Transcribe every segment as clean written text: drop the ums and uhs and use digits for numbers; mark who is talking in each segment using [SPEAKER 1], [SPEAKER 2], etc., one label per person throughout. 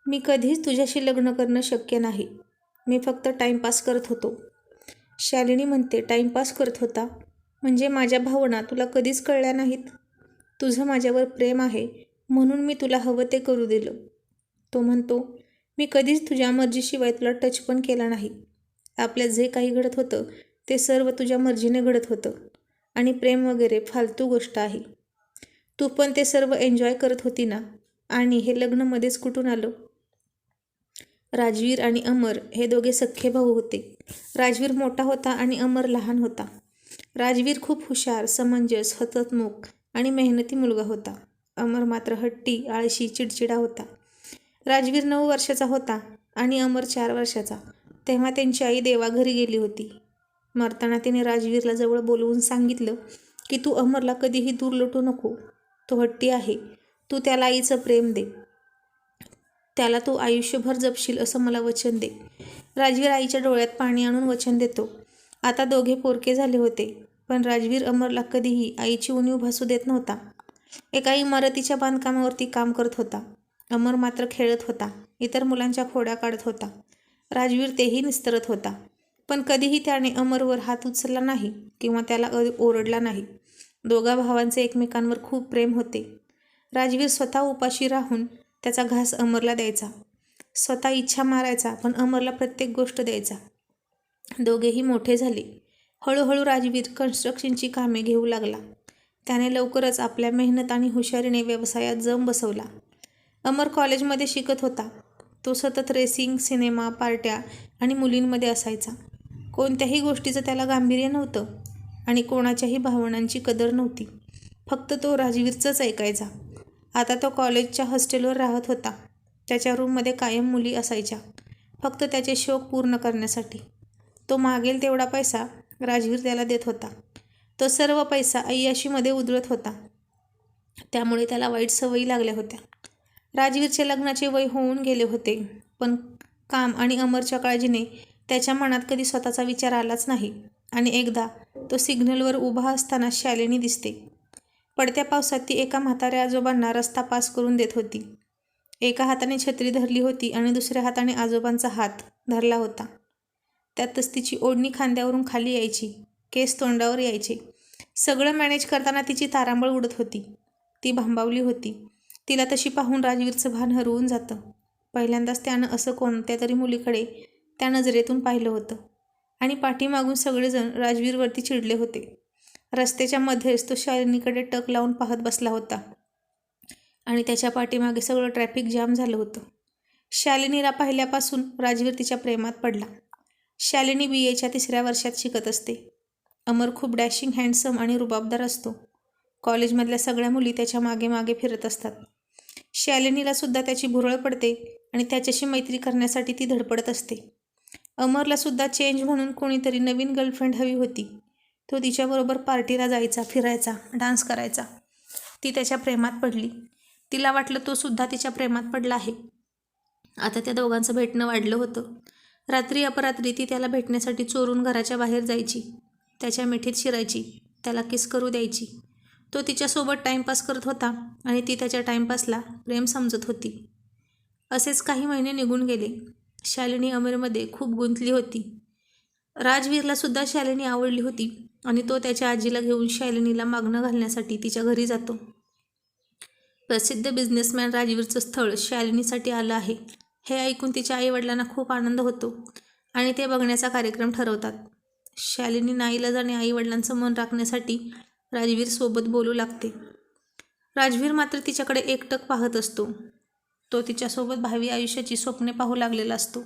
[SPEAKER 1] मी कधीच तुझ्याशी लग्न करणं शक्य नाही. मी फक्त टाईमपास करत होतो. शालिनी म्हणते, टाईमपास करत होता? म्हणजे माझ्या भावना तुला कधीच कळल्या नाहीत? तुझं माझ्यावर प्रेम आहे म्हणून मी तुला हवं ते करू दिलं. तो म्हणतो, मी कधीच तुझ्या मर्जीशिवाय तुला टच पण केला नाही. आपल्यात जे काही घडत होतं ते सर्व तुझ्या मर्जीने घडत होतं आणि प्रेम वगैरे फालतू गोष्ट आहे. तू पण ते सर्व एन्जॉय करत होती ना? आणि हे लग्न मध्येच कुठून आलं? राजवीर आणि अमर हे दोघे सख्खे भाऊ होते. राजवीर मोठा होता आणि अमर लहान होता. राजवीर खूप हुशार, समंजस, हसतमुख आणि मेहनती मुलगा होता. अमर मात्र हट्टी, आळशी, चिडचिडा होता. राजवीर 9 वर्षाचा होता आणि अमर 4 वर्षाचा. तेव्हा त्यांची आई देवाघरी गेली होती. मरताना तिने राजवीरला जवळ बोलवून सांगितलं की तू अमरला कधीही दूर लोटू नको. तो हट्टी आहे. तू त्याला आईचं प्रेम दे. त्याला तू आयुष्यभर जपशील असं मला वचन दे. राजवीर आईच्या डोळ्यात पाणी आणून वचन देतो. आता दोघे पोरके झाले होते, पण राजवीर अमरला कधीही आईची उणीव भासू देत नव्हता. एका इमारतीच्या बांधकामावरती काम करत होता. अमर मात्र खेळत होता, इतर मुलांच्या खोड्या काढत होता. राजवीर तेही निस्तरत होता, पण कधीही त्याने अमरवर हात उचलला नाही किंवा त्याला ओरडला नाही. दोघा भावांचे एकमेकांवर खूप प्रेम होते. राजवीर स्वतः उपाशी राहून त्याचा घास अमरला द्यायचा. स्वतः इच्छा मारायचा, पण अमरला प्रत्येक गोष्ट द्यायचा. दोघेही मोठे झाले. हळूहळू राजवीर कन्स्ट्रक्शनची कामे घेऊ लागला. त्याने लवकरच आपल्या मेहनत आणि हुशारीने व्यवसायात जम बसवला. अमर कॉलेजमध्ये शिकत होता. तो सतत रेसिंग, सिनेमा, पार्ट्या आणि मुलींमध्ये असायचा. कोणत्याही गोष्टीचं त्याला गांभीर्य नव्हतं आणि कोणाच्याही भावनांची कदर नव्हती. फक्त तो राजवीरचंच ऐकायचा. आता तो कॉलेजच्या हॉस्टेलवर राहत होता. त्याच्या रूममध्ये कायम मुली असायच्या, फक्त त्याचे शौक पूर्ण करण्यासाठी. तो मागेल तेवढा पैसा राजवीर त्याला देत होता. तो सर्व पैसा अय्याशीमध्ये उधळत होता. त्यामुळे त्याला वाईट सवयी लागल्या होत्या. राजवीरचे लग्नाचे वय होऊन गेले होते, पण काम आणि अमरच्या काळजीने त्याच्या मनात कधी स्वतःचा विचार आलाच नाही. आणि एकदा तो सिग्नलवर उभा असताना शालिनी दिसते. पडत्या पावसात ती एका म्हाताऱ्या आजोबांना रस्ता पास करून देत होती. एका हाताने छत्री धरली होती आणि दुसऱ्या हाताने आजोबांचा हात धरला होता. त्यातच तिची ओढणी खांद्यावरून खाली यायची, केस तोंडावर यायचे. सगळं मॅनेज करताना तिची तारांबळ उडत होती. ती भांबावली होती. तिला तशी पाहून राजवीरचं भान हरवून जातं. पहिल्यांदाच त्यानं असं कोणत्या तरी मुलीकडे त्या नजरेतून पाहिलं होतं आणि पाठीमागून सगळेजण राजवीरवरती चिडले होते. रस्त्याच्या मध्येच तो शालिनीकडे टक लावून पाहत बसला होता आणि त्याच्या पाठीमागे सगळं ट्रॅफिक जाम झालं होतं. शालिनीला पाहिल्यापासून राजवीर तिच्या प्रेमात पडला. शालिनी BAच्या 3ऱ्या वर्षात शिकत असते. अमर खूप डॅशिंग, हँडसम आणि रुबाबदार असतो. कॉलेजमधल्या सगळ्या मुली त्याच्या मागे मागे फिरत असतात. शालिनीला सुद्धा त्याची भुरळ पडते आणि त्याच्याशी मैत्री करण्यासाठी ती धडपडत असते. अमरला सुद्धा चेंज म्हणून कोणीतरी नवीन गर्लफ्रेंड हवी होती. तो तिच्याबरोबर पार्टीला जायचा, फिरायचा, डान्स करायचा. ती त्याच्या प्रेमात पडली. तिला वाटलं तो सुद्धा तिच्या प्रेमात पडला आहे. आता त्या दोघांचं भेटणं वाढलं होतं. रात्री अपरात्री ती त्याला भेटण्यासाठी चोरून घराच्या बाहेर जायची. त्याच्या मिठीत शिरायची, त्याला किस करू द्यायची. तो तिच्यासोबत टाईमपास करत होता आणि ती त्याच्या टाईमपासला प्रेम समजत होती. असेच काही महिने निघून गेले. शालिनी अमरमध्ये खूप गुंतली होती. राजवीरला सुद्धा शालिनी आवडली होती आणि तो त्याच्या आजीला घेऊन शालिनीला मागणं घालण्यासाठी तिच्या घरी जातो. प्रसिद्ध बिझनेसमॅन राजवीरचं स्थळ शालिनीसाठी आलं आहे हे ऐकून तिच्या आईवडिलांना खूप आनंद होतो आणि ते बघण्याचा कार्यक्रम ठरवतात. शालिनी नाईलाजाने आईवडिलांचं मन राखण्यासाठी राजवीर सोबत बोलू लागते. राजवीर मात्र तिच्याकडे एकटक पाहत असतो. तो तिच्यासोबत भावी आयुष्याची स्वप्ने पाहू लागलेला असतो.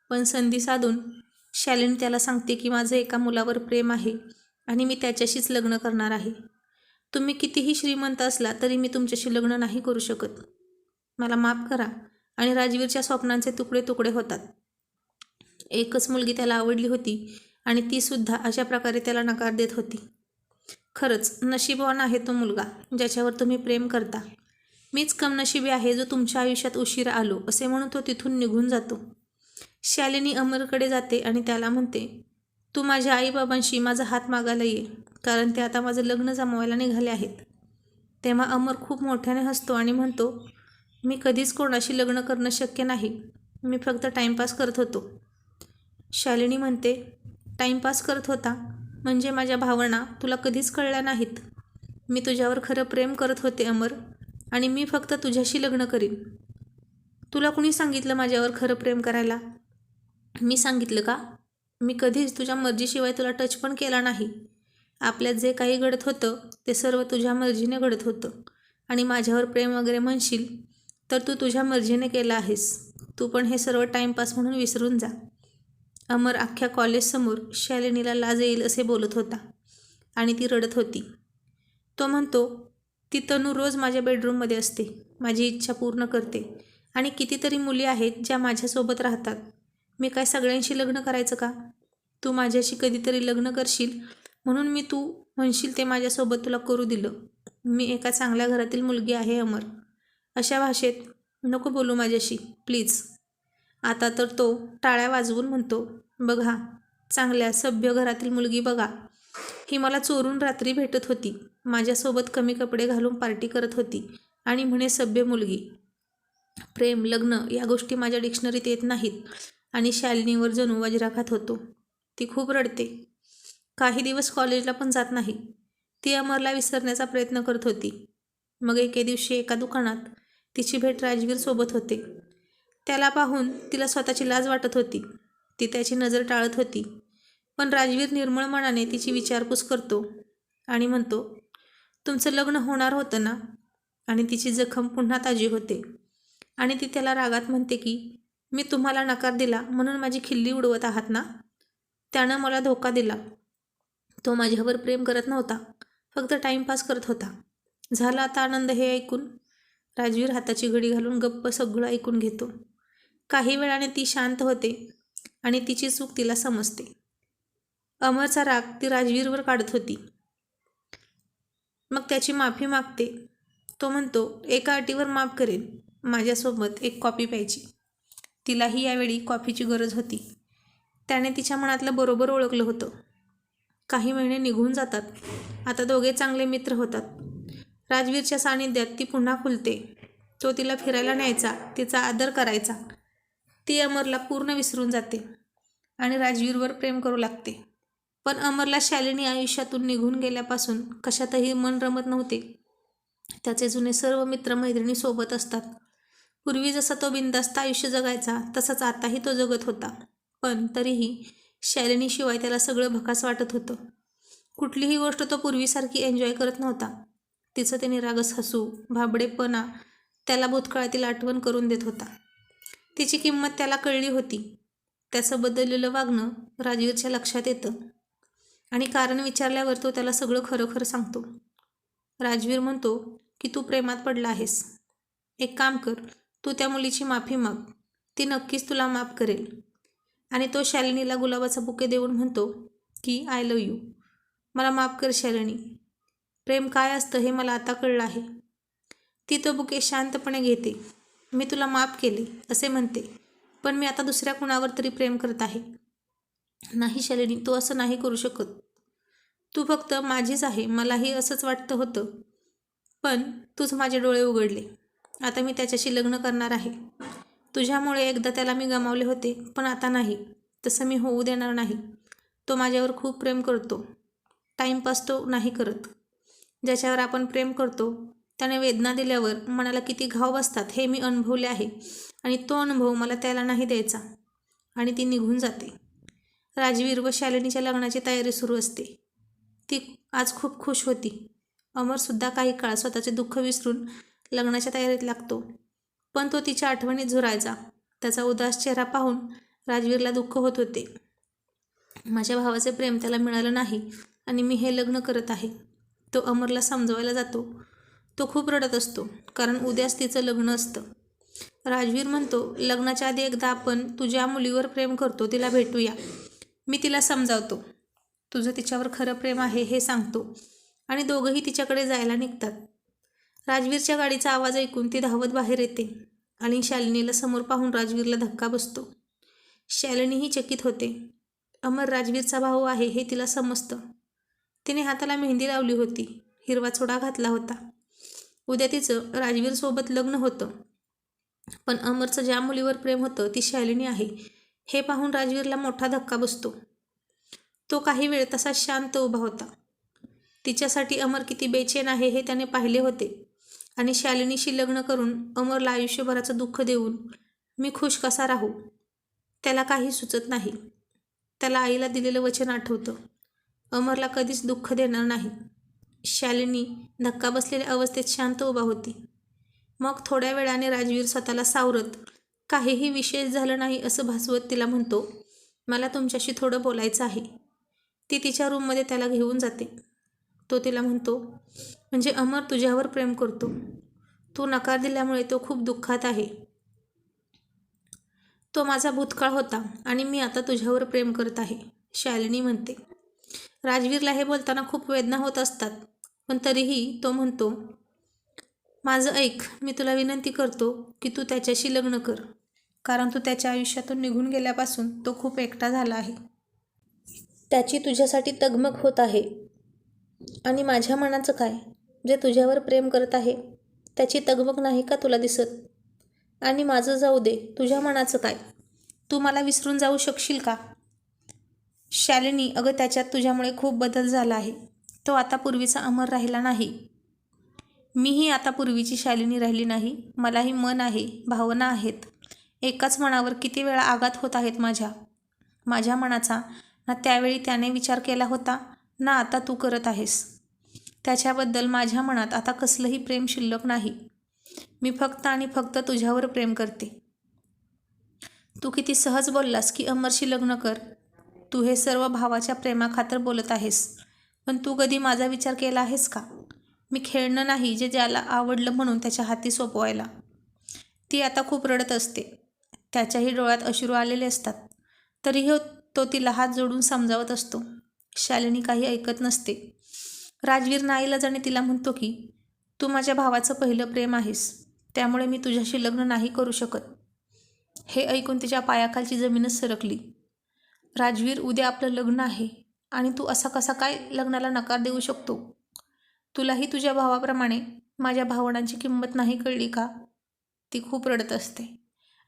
[SPEAKER 1] पण संधी साधून शालिनी त्याला सांगते की माझं एका मुलावर प्रेम आहे आणि मी त्याच्याशीच लग्न करणार आहे. तुम्ही कितीही श्रीमंत असला तरी मी तुमच्याशी लग्न नाही करू शकत. मला माफ करा. आणि राजवीरच्या स्वप्नांचे तुकडे तुकडे होतात. एकच मुलगी त्याला आवडली होती आणि ती सुद्धा अशा प्रकारे त्याला नकार देत होती. खरंच नशीबवान आहे तो मुलगा ज्याच्यावर तुम्ही प्रेम करता. मीच कमनशिबी आहे जो तुमच्या आयुष्यात उशिरा आलो असे म्हणून तो तिथून निघून जातो. शालिनी अमरकडे जाते आणि त्याला म्हणते, तू माझ्या आईबाबांशी माझा हात मागायला ये, कारण ते आता माझं लग्न जमवायला निघाले आहेत. तेव्हा अमर खूप मोठ्याने हसतो आणि म्हणतो, मी कधीच कोणाशी लग्न करणं शक्य नाही. मी फक्त टाईमपास करत होतो. शालिनी म्हणते, टाईमपास करत होता म्हणजे माझ्या भावना तुला कधीच कळल्या नाहीत. मी तुझ्यावर खरं प्रेम करत होते अमर, आणि मी फक्त तुझ्याशी लग्न करीन. तुला कुणी सांगितलं माझ्यावर खरं प्रेम करायला? मी सांगितलं का? मी कधीच तुझ्या मर्जीशिवाय तुला टच पण केला नाही. आपल्यात जे काही घडत होतं ते सर्व तुझ्या मर्जीने घडत होतं. आणि माझ्यावर प्रेम वगैरे म्हणशील तर तू तुझ्या मर्जीने केलं आहेस. तू पण हे सर्व टाईमपास म्हणून विसरून जा. अमर अख्ख्या कॉलेजसमोर शालिनीला लाज येईल असे बोलत होता आणि ती रडत होती. तो म्हणतो, ती तनू रोज माझ्या बेडरूममध्ये असते, माझी इच्छा पूर्ण करते, आणि कितीतरी मुली आहेत ज्या माझ्यासोबत राहतात. मी काय सगळ्यांशी लग्न करायचं का? तू माझ्याशी कधीतरी लग्न करशील म्हणून मी तू म्हणशील ते माझ्यासोबत तुला करू दिलं. मी एका चांगल्या घरातील मुलगी आहे अमर. अशा भाषेत नको बोलू माझ्याशी प्लीज. आता तर तो टाळ्या वाजवून म्हणतो, बघा, चांगल्या सभ्य घरातील मुलगी बघा. ही मला चोरून रात्री भेटत होती, माझ्यासोबत कमी कपडे घालून पार्टी करत होती आणि म्हणे सभ्य मुलगी. प्रेम, लग्न या गोष्टी माझ्या डिक्शनरीत येत नाहीत. आणि शालिनीवर जणू वज्राघात होतो. ती खूप रडते. काही दिवस कॉलेजला पण जात नाही. ती अमरला विसरण्याचा प्रयत्न करत होती. मग एके दिवशी एका दुकानात तिची भेट राजवीर सोबत होते. त्याला पाहून तिला स्वतःची लाज वाटत होती. ती त्याची नजर टाळत होती. पण राजवीर निर्मळ मनाने तिची विचारपूस करतो आणि म्हणतो, तुमचं लग्न होणार होतं ना? आणि तिची जखम पुन्हा ताजी होते. आणि ती त्याला रागात म्हणते की, मी तुम्हाला नकार दिला म्हणून माझी खिल्ली उडवत आहात ना? त्यानं मला धोका दिला. तो माझ्यावर प्रेम करत नव्हता, फक्त टाईमपास करत होता. झाला आता आनंद हे ऐकून? राजवीर हाताची घडी घालून गप्प सगळं ऐकून घेतो. काही वेळाने ती शांत होते आणि तिची चूक तिला समजते. अमरचा राग ती राजवीरवर काढत होती. मग त्याची माफी मागते. तो म्हणतो, एका अटीवर माफ करेन, माझ्यासोबत एक कॉफी प्यायची. तिलाही यावेळी कॉफीची गरज होती. त्याने तिच्या मनातलं बरोबर ओळखलं होतं. काही महिने निघून जातात. आता दोघे चांगले मित्र होतात. राजवीरच्या सानिध्यात ती पुन्हा खुलते. तो तिला फिरायला न्यायचा, तिचा आदर करायचा. ती अमरला पूर्ण विसरून जाते आणि राजवीरवर प्रेम करू लागते. पण अमरला शालिनी आयुष्यातून निघून गेल्यापासून कशातही मन रमत नव्हते. त्याचे जुने सर्व मित्रमैत्रिणी सोबत असतात. पूर्वी जसा तो बिनधास्त आयुष्य जगायचा तसाच आताही तो जगत होता. पण तरीही शालिनीशिवाय त्याला सगळं भकास वाटत होतं. कुठलीही गोष्ट तो पूर्वीसारखी एन्जॉय करत नव्हता. तिचं ते निरागस हसू, भाबडेपणा त्याला भूतकाळातील आठवण करून देत होता. तिची किंमत त्याला कळली होती. त्याचं बदललेलं वागणं राजवीरच्या लक्षात येतं आणि कारण विचारल्यावर तो त्याला सगळं खरं खरं सांगतो. राजवीर म्हणतो की तू प्रेमात पडला आहेस. एक काम कर, तू त्या मुलीची माफी माग, ती नक्कीच तुला माफ करेल. आणि तो शालिनीला गुलाबाचा बुके देऊन म्हणतो की आय लव्ह यू. मला माफ कर शालिनी. प्रेम काय असतं हे मला आता कळलं आहे. ती तो बुके शांतपणे घेते. मी तुला माफ केले असे म्हणते, पण मी आता दुसऱ्या कुणावर तरी प्रेम करत आहे. नाही शालिनी, तू असं नाही करू शकत. तू फक्त माझीच आहे, मलाही असंच वाटतं होतं, पण तूच माझे डोळे उघडले. आता मी त्याच्याशी लग्न करणार आहे. तुझ्यामुळे एकदा त्याला मी गमावले होते, पण आता नाही. तसं मी होऊ देणार नाही. तो माझ्यावर खूप प्रेम करतो. टाईमपास तो नाही करत. ज्याच्यावर आपण प्रेम करतो त्याने वेदना दिल्यावर मनाला किती घाव बसतात हे मी अनुभवले आहे, आणि तो अनुभव मला त्याला नाही द्यायचा. आणि ती निघून जाते. राजवीर व शालिनीच्या लग्नाची तयारी सुरू असते. ती आज खूप खुश होती. अमरसुद्धा काही काळ स्वतःचे दुःख विसरून लग्नाच्या तयारीत लागतो. पण तो तिच्या आठवणीत झुरायचा. त्याचा उदास चेहरा पाहून राजवीरला दुःख होत होते. माझ्या भावाचे प्रेम त्याला मिळालं नाही आणि मी हे लग्न करत आहे. तो अमरला समजवायला जातो. तो खूप रडत असतो, कारण उद्याच तिचं लग्न असतं. राजवीर म्हणतो, लग्नाच्या आधी एकदा आपण तू ज्या मुलीवर प्रेम करतो तिला भेटूया. मी तिला समजावतो. तुझं तिच्यावर खरं प्रेम आहे हे सांगतो. आणि दोघंही तिच्याकडे जायला निघतात. राजवीरच्या गाडीचा आवाज ऐकून ती धावत बाहेर येते आणि शालिनीला समोर पाहून राजवीरला धक्का बसतो. शालिनीही चकित होते. अमर राजवीरचा भाऊ आहे हे तिला समजतं. तिने हाताला मेहंदी लावली होती, हिरवा चुडा घातला होता. उद्या तिचं राजवीरसोबत लग्न होतं. पण अमरचं ज्या मुलीवर प्रेम होतं ती शालिनी आहे हे पाहून राजवीरला मोठा धक्का बसतो. तो काही वेळ तसा शांत उभा होता. तिच्यासाठी अमर किती बेचैन आहे हे त्याने पाहिले होते आणि शालिनीशी लग्न करून अमरला आयुष्यभराचं दुःख देऊन मी खुश कसा राहू त्याला काही सुचत नाही. त्याला आईला दिलेलं वचन आठवतं, अमरला कधीच दुःख देणार नाही. शालिनी धक्का बसलेल्या अवस्थेत शांत उभा होती. मग थोड्या वेळाने राजवीर स्वतःला सावरत काहीही विशेष झालं नाही असं भासवत तिला म्हणतो, मला तुमच्याशी थोडं बोलायचं आहे. ती तिच्या रूममध्ये त्याला घेऊन जाते. तो तिला म्हणतो, म्हणजे अमर तुझ्यावर प्रेम करतो. तू नकार दिल्यामुळे तो खूप दुःखात आहे. तो माझा भूतकाळ होता आणि मी आता तुझ्यावर प्रेम करत आहे, शालिनी म्हणते. राजवीरला हे बोलताना खूप वेदना होत असतात, पण तरीही तो म्हणतो, माझं ऐक, मी तुला विनंती करतो की तू त्याच्याशी लग्न कर, कारण तू त्याच्या आयुष्यातून निघून गेल्यापासून तो खूप एकटा झाला आहे. त्याची तुझ्यासाठी तगमग होत आहे. आणि माझ्या मनाचं काय, जे तुझ्यावर प्रेम करत आहे त्याची तगमग नाही का तुला दिसत? आणि माझं जाऊ दे, तुझ्या मनाचं काय, तू मला विसरून जाऊ शकशील का? शालिनी, अगं त्याच्यात तुझ्यामुळे खूप बदल झाला आहे. तो आता पूर्वीचा अमर राहिला नाही. मीही आता पूर्वीची शालिनी राहिली नाही. मलाही मन आहे, भावना आहेत. एकाच मनावर किती वेळा आघात होत आहेत माझ्या मनाचा ना त्यावेळी त्याने विचार केला होता ना आता तू करत आहेस. त्याच्याबद्दल माझ्या मनात आता कसलंही प्रेम शिल्लक नाही. मी फक्त आणि फक्त तुझ्यावर प्रेम करते. तू किती सहज बोललास की अमरशी लग्न कर. तू हे सर्व भावाच्या प्रेमाखातर बोलत आहेस, पण तू कधी माझा विचार केला आहेस का? मी खेळणं नाही जे ज्याला आवडलं म्हणून त्याच्या हाती सोपवायला. ती आता खूप रडत असते. त्याच्याही डोळ्यात अश्रू आलेले असतात. तरीही तो तिला हात जोडून समजावत असतो. शालिनी काही ऐकत नसते. राजवीर नाईलाजाने तिला म्हणतो की तू माझ्या भावाचं पहिलं प्रेम आहेस, त्यामुळे मी तुझ्याशी लग्न नाही करू शकत. हे ऐकून तिच्या पायाखालची जमीनच सरकली. राजवीर, उद्या आपलं लग्न आहे आणि तू असा कसा काय लग्नाला नकार देऊ शकतो? तुलाही तुझ्या भावाप्रमाणे माझ्या भावनांची किंमत नाही कळली का? ती खूप रडत असते.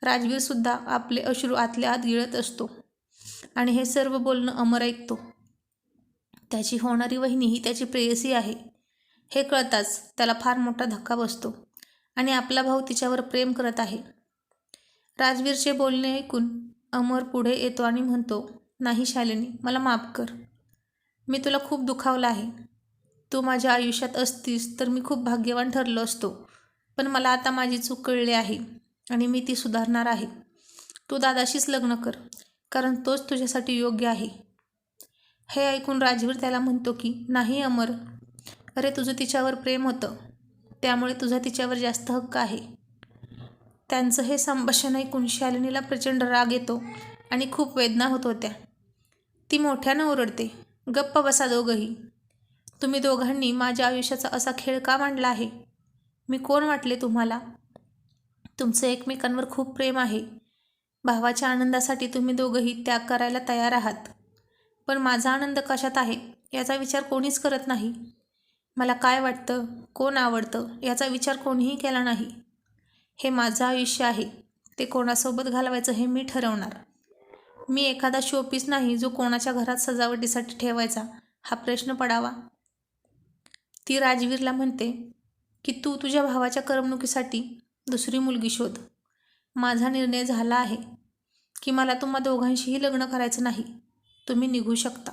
[SPEAKER 1] राजवीरसुद्धा आपले अश्रू आतल्या आत गिळत असतो आणि हे सर्व बोलणं अमर ऐकतो. त्याची होणारी वहिनी ही त्याची प्रेयसी आहे हे कळताच त्याला फार मोठा धक्का बसतो आणि आपला भाऊ तिच्यावर प्रेम करत आहे. राजवीरचे बोलणे ऐकून अमर पुढे येतो आणि म्हणतो, नाही शालिनी, मला माफ कर. मी तुला खूप दुखावलं आहे. तू माझ्या आयुष्यात असतीस तर मी खूप भाग्यवान ठरलो असतो. पण मला आता माझी चूक कळली आहे आणि मी ती सुधारणार आहे. तू दादाशीच लग्न कर, कारण तोच तुझ्यासाठी योग्य आहे. हे ऐकून राजवीर त्याला म्हणतो की नाही अमर, अरे तुझं तिच्यावर प्रेम होतं, त्यामुळे तुझा तिच्यावर जास्त हक्क आहे. त्यांचं हे संभाषण ऐकून शालिनीला प्रचंड राग येतो आणि खूप वेदना होत होत्या. ती मोठ्यानं ओरडते, गप्प बसा दोघंही. तुम्ही दोघांनी माझ्या आयुष्याचा असा खेळ का मांडला आहे? मी कोण वाटले तुम्हाला? तुमचं एकमेकांवर खूप प्रेम आहे. भावाच्या आनंदासाठी तुम्ही दोघंही त्याग करायला तयार आहात. पण माझा आनंद कशात आहे याचा विचार कोणीच करत नाही. मला काय वाटतं, कोण आवडतं याचा विचार कोणीही केला नाही. हे माझं आयुष्य आहे. ते कोणासोबत घालवायचं हे मी ठरवणार. मी एखादा शोपीस नाही जो कोणाच्या घरात सजावटीसाठी ठेवायचा हा प्रश्न पडावा. ती राजवीरला म्हणते की तू तुझ्या भावाच्या करमणुकीसाठी दुसरी मुलगी शोध. माझा निर्णय झाला आहे की मला तुम्हा दोघांशीही लग्न करायचं नाही. तुम्ही निघू शकता.